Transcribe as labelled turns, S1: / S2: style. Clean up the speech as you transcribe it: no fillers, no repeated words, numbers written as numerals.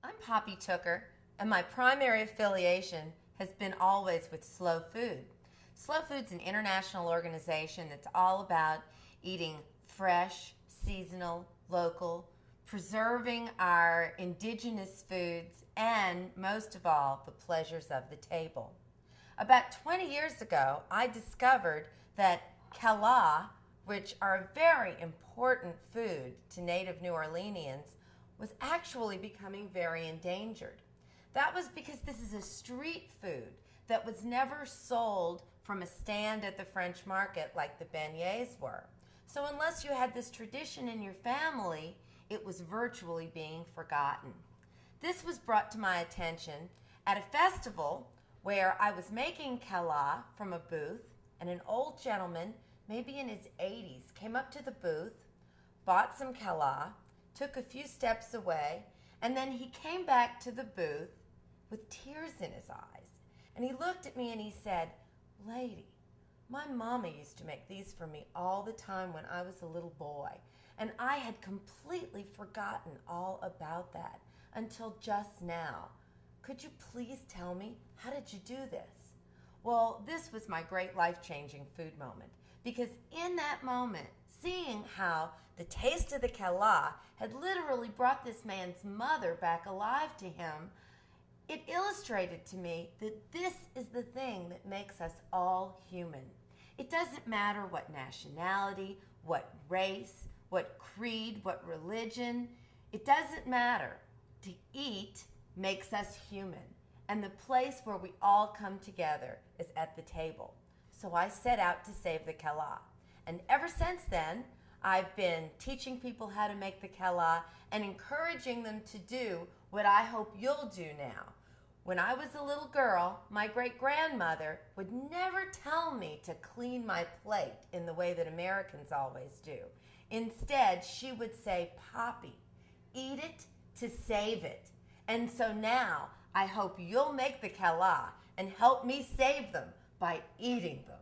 S1: I'm Poppy Tooker, and my primary affiliation has been always with Slow Food. Slow Food's an international organization that's all about eating fresh, seasonal, local, preserving our indigenous foods, and most of all, the pleasures of the table. About 20 years ago, I discovered that kala, which are a very important food to native New Orleanians, was actually becoming very endangered. That was because this is a street food that was never sold from a stand at the French market like the beignets were. So unless you had this tradition in your family, it was virtually being forgotten. This was brought to my attention at a festival where I was making kala from a booth, and an old gentleman, maybe in his 80s, came up to the booth, bought some kala, took a few steps away, and then he came back to the booth with tears in his eyes. And he looked at me and he said, "Lady, my mama used to make these for me all the time when I was a little boy, and I had completely forgotten all about that until just now. Could you please tell me, how did you do this?" Well, this was my great life-changing food moment, because in that moment, seeing how the taste of the kala had literally brought this man's mother back alive to him, it illustrated to me that this is the thing that makes us all human. It doesn't matter what nationality, what race, what creed, what religion. It doesn't matter. To eat makes us human. And the place where we all come together is at the table. So I set out to save the kala. And ever since then, I've been teaching people how to make the kala and encouraging them to do what I hope you'll do now. When I was a little girl, my great-grandmother would never tell me to clean my plate in the way that Americans always do. Instead, she would say, "Poppy, eat it to save it." And so now, I hope you'll make the kala and help me save them by eating them.